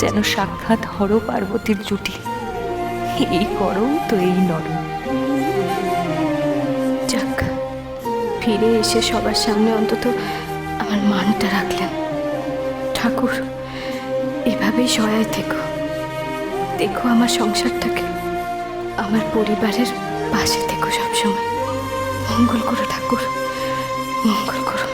যেন সাক্ষাৎ হর পার্বতীর জুটি। এই করম তো এই নরম। যাক, ফিরে এসে সবার সামনে অন্তত আমার মানটা রাখলেন। ঠাকুর, এভাবেই সহায় থেকো, দেখো আমার সংসারটাকে, আমার পরিবারের পাশে থেকো সবসময়। মঙ্গল করো ঠাকুর, মঙ্গল করো।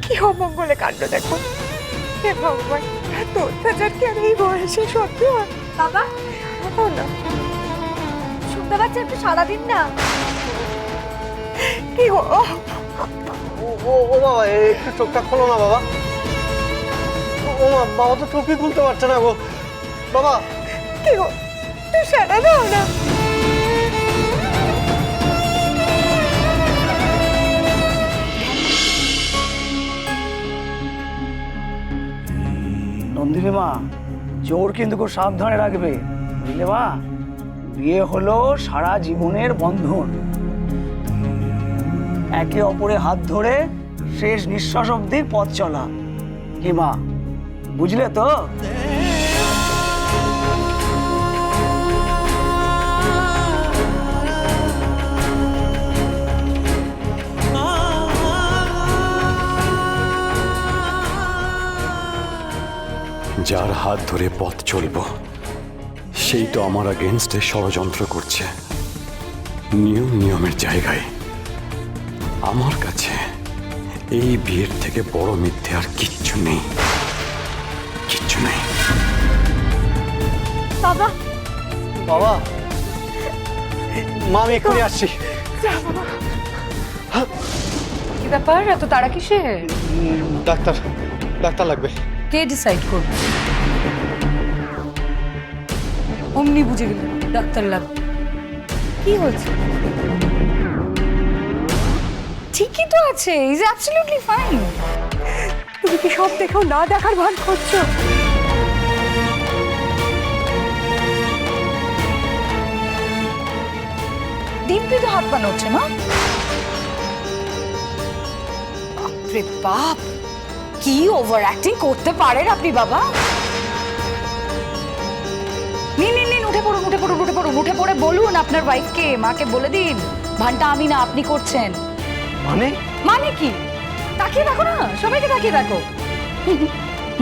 কি অমঙ্গলে কাণ্ড দেখো! হে ভগবান, এত অত্যাচার কি আর এই বয়সে সত্যি হয়? বাবা, না, শুনতে পাচ্ছি একটু সারাদিন না। কি গো? ও ও ও বাবা, একটু চোখটা খোলো না বাবা। ও মা, বাবা তো চোখই খুলতে পারছে না গো। বাবা, কি গো, তুই সারা দাও না। নন্দিনী মা, জোর কিন্তু খুব সাবধানে রাখবে, বুঝলে মা? বিয়ে হলো সারা জীবনের বন্ধন। একে অপরের হাত ধরে শেষ নিঃশ্বাস অব্দি পথ চলা। কি মা, বুঝলে তো? যার হাত ধরে পথ চলব সেই তো আমার আগেনস্টে ষড়যন্ত্র করছে। নিয়মের জায়গায় আমার কাছে এই বিয়ের থেকে বড় মিথ্যে আর কিচ্ছু নেই, কিচ্ছু নেই। বাবা, বাবা, মা আমি এক্ষুনি আসছি। কি ব্যাপার, এত তাড়া কিসের? ডাক্তার, ডাক্তার লাগবে। কে ডিসাইড করবে? অমনি বুঝে গেল ডাক্তার লাগবে। কি হয়েছে? ঠিকই তো আছে, ইজ অ্যাবসলিউটলি ফাইন। তুমি কি সব দেখো না দেখার ভান করছো? দিব্যি তো হাত বানাচ্ছে না? বাপরে বাপ, কি ওভার অ্যাক্টিং করতে পারেন আপনি বাবা! নিন উঠে পড়ুন, উঠে পড়ুন, উঠে পড়ুন, উঠে পড়ে বলুন আপনার ওয়াইফকে, মাকে বলে দিন ভানটা আমি না আপনি করছেন। মানে কি? তাকিয়ে দেখো না, সবাইকে তাকিয়ে দেখো।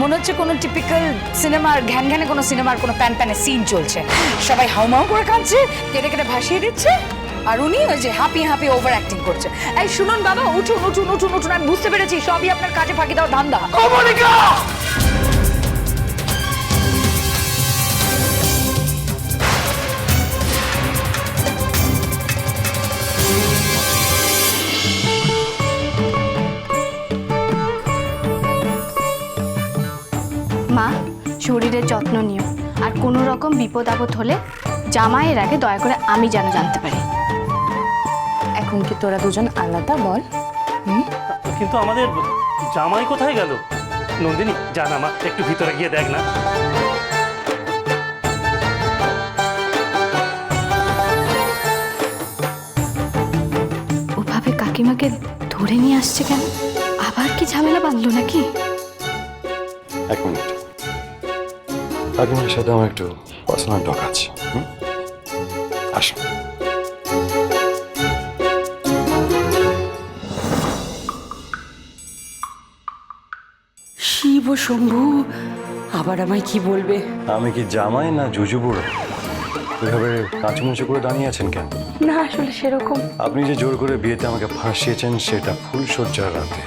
মনে হচ্ছে কোনো টিপিক্যাল সিনেমার ঘ্যান ঘ্যানে কোনো সিনেমার কোনো প্যান প্যানে সিন চলছে। সবাই হাউমাউ করে কাঁদছে, কেটে কেটে ভাসিয়ে দিচ্ছে, আর উনি ওই যে হ্যাপি হ্যাপি ওভার অ্যাক্টিং করছে। এই শুনুন বাবা, উঠুন উঠুন উঠুন উঠুন, আমি বুঝতে পেরেছি সবই আপনার কাজে ফাঁকি দেওয়ার ধান্দা। মা, শরীরের যত্ন নিও, আর কোনো রকম বিপদ আপদ হলে জামাইয়ের আগে দয়া করে আমি যেন জানতে পারি। এখন কি তোরা দুজন আলাদা বল? কিন্তু আমাদের জামাই কোথায় গেল? নন্দিনী, জানা মা, একটু ভিতরে গিয়ে দেখ না। ওভাবে কাকিমাকে ধরে নিয়ে আসছে কেন? আবার কি ঝামেলা বাঁধলো নাকি? এক মিনিট, কাকিমার সাথে আমার একটু পার্সোনাল টক আছে। আসুন। শিব শম্ভু, আবার আমায় কি বলবে? আমি কি জামাই না জুজু বুড়ো? এভাবে কাঁচুমুচু করে দাঁড়িয়ে আছেন কেন? না আসলে সেরকম। আপনি যে জোর করে বিয়েতে আমাকে ফাঁসিয়েছেন সেটা ফুলশয্যার রাতে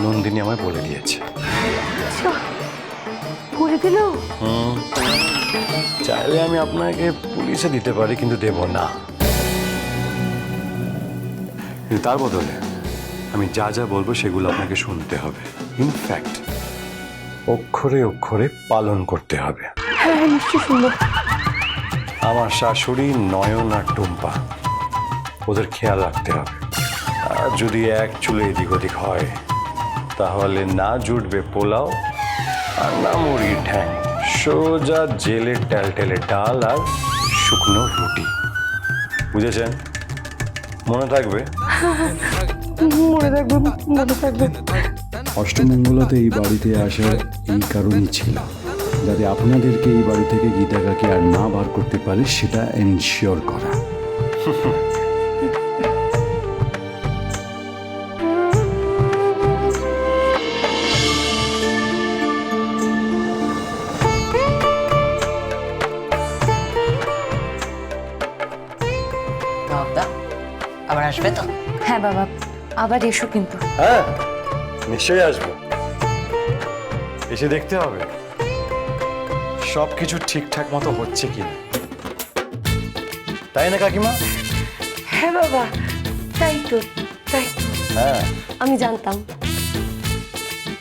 নন্দিনী আমায় বলে দিয়েছে। বলে দিল? চাইলে আমি আপনাকে পুলিশে দিতে পারি, কিন্তু দেব না। কিন্তু তার বদলে আমি যা যা বলবো সেগুলো আপনাকে শুনতে হবে। ইনফ্যাক্ট অক্ষরে অক্ষরে পালন করতে হবে। হ্যাঁ নিশ্চয়ই শুনবো। আমার শাশুড়ি নয়ন আর টুম্পা, ওদের খেয়াল রাখতে হবে। আর যদি এক চুলে এদিক ওদিক হয় তাহলে না জুটবে পোলাও আর না মুরগির ঠ্যাং, সোজা জেলের টেলটেলে ডাল আর শুকনো রুটি। বুঝেছেন? মনে থাকবে। মনে থাকবে, মনে থাকবে। অষ্টমঙ্গলাতে এই বাড়িতে আসার এই কারণই ছিল, যাতে আপনাদেরকে এই বাড়ি থেকে গীতা কাকে আর না বার করতে পারে সেটা এনশিওর করা। বাবা আবার আসবে তো? হ্যাঁ বাবা, আবার এসো কিন্তু। হ্যাঁ নিশ্চয়ই আসবো, এসে দেখতে হবে সব কিছু ঠিকঠাক মতো হচ্ছে কিনা, তাই না কাকিমা? হ্যাঁ বাবা, তাই তো, তাই তো। হ্যাঁ আমি জানতাম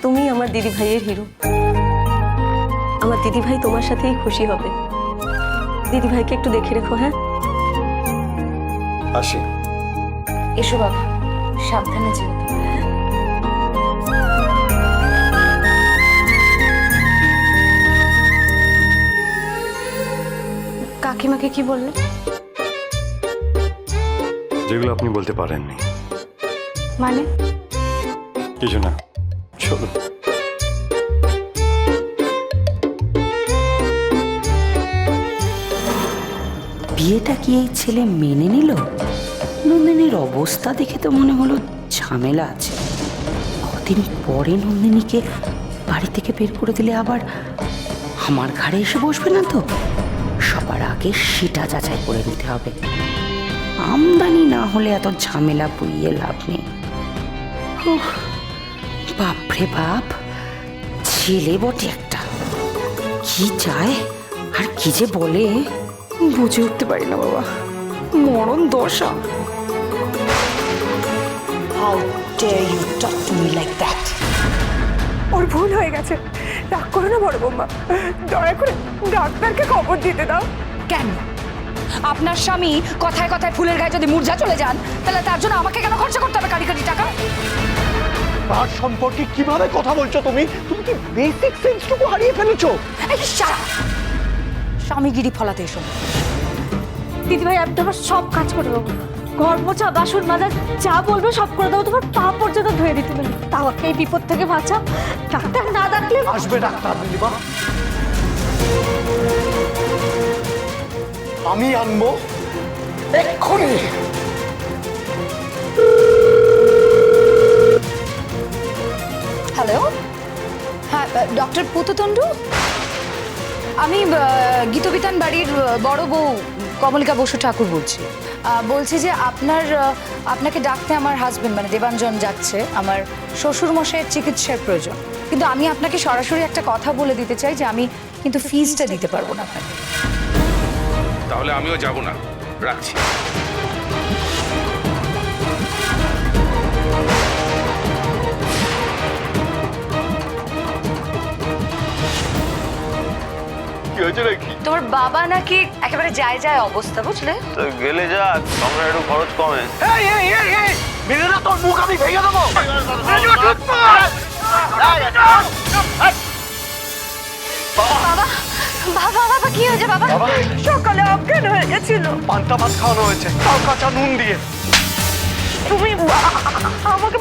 তুমি আমার দিদি ভাইয়ের হিরো। আমার দিদি ভাই তোমার সাথেই খুশি হবে। দিদি ভাইকে একটু দেখে রেখো। হ্যাঁ আসি। এসো বাবা, সাবধানে যেও। কাকিমাকে কি বললে? যেগুলো আপনি বলতে পারেননি। মানে? কিছু না, চলো। বিয়েটা কি এই ছেলে মেনে নিল? নন্দিনীর অবস্থা দেখে তো মনে হলো ঝামেলা আছে। কদিন পরে নন্দিনীকে বাড়ি থেকে বের করে দিলে আবার আমার ঘাড়ে এসে বসবে না তো? সবার আগে সেটা যাচাই করে নিতে হবে। আমদানি না হলে এত ঝামেলা বইয়ে লাভ নেই। উফ, বাপরে বাপ, ছেলে বটে একটা। কি চায় আর কি যে বলে বুঝে উঠতে পারি না বাবা। মরণ দশা। How dare you talk to me like that? ওর ভুল হয়ে গেছে, রাগ করো না বড় বৌমা, দয়া করে ডাক্তারকে খবর দিতে দাও। কেন? আপনার স্বামী কথায় কথায় ফুলের গায়ে যদি মূর্ছা চলে যান, তাহলে তার জন্য আমাকে কেন খরচা করতে হবে কারি কারি টাকা? তার সম্পর্কে কিভাবে কথা বলছো তুমি? তুমি কি বেসিক সেন্সটুকু হারিয়ে ফেলেছো? এই শালা, স্বামীগিরি ফলাতে এসো। দিদিভাই আমি তোমার সব কাজ করে দেবো, ঘর মোছা, বাসন মাজা, যা বলবে সব করে দেবো, তোমার পা পর্যন্ত ধুয়ে দিতে পারি। তাও এই বিপদ থেকে বাঁচা। ডাক্তার না ডাকলে আসবে ডাক্তার নীলিমা, আমি আনবো এক্ষুনি। হ্যালো, হ্যাঁ ডক্টর পুততণ্ডু, আমি গীতবিতান বাড়ির বড় বউ কমলিকা বসু ঠাকুর বলছি। বলছি যে আপনাকে ডাকতে আমার হাজবেন্ড মানে দেবাঞ্জন যাচ্ছে। আমার শ্বশুর মশাইয়ের চিকিৎসার প্রয়োজন, কিন্তু আমি আপনাকে সরাসরি একটা কথা বলে দিতে চাই যে আমি কিন্তু ফিজটা দিতে পারবো না আপনাকে। তাহলে আমিও যাব না, রাখছি। কি হয়েছে নাকি? তোমার বাবা নাকি একেবারে যায় যায় অবস্থা, বুঝলে? তো গেলে যাক, আমরা একটু খরচ কমে। মেরে না তোর মুখ আমি ভেঙে দেবো। বাবা বাবা কি হয়েছে বাবা? সকালে অজ্ঞান হয়ে গেছিল। পান্তা ভাত খাওয়ানো হয়েছে, তাও কাঁচা নুন দিয়ে। তুমি আমাকে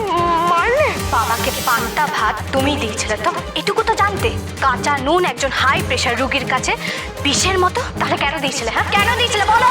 মারলে? বাবাকে পান্তা ভাত তুমি দিয়েছিলে তো, এটুকু তো জানতে। কাঁচা নুন একজন হাই প্রেশার রোগীর কাছে বিষের মতো, তাহলে কেন দিয়েছিলে? হ্যাঁ কেন দিয়েছিলে বলো?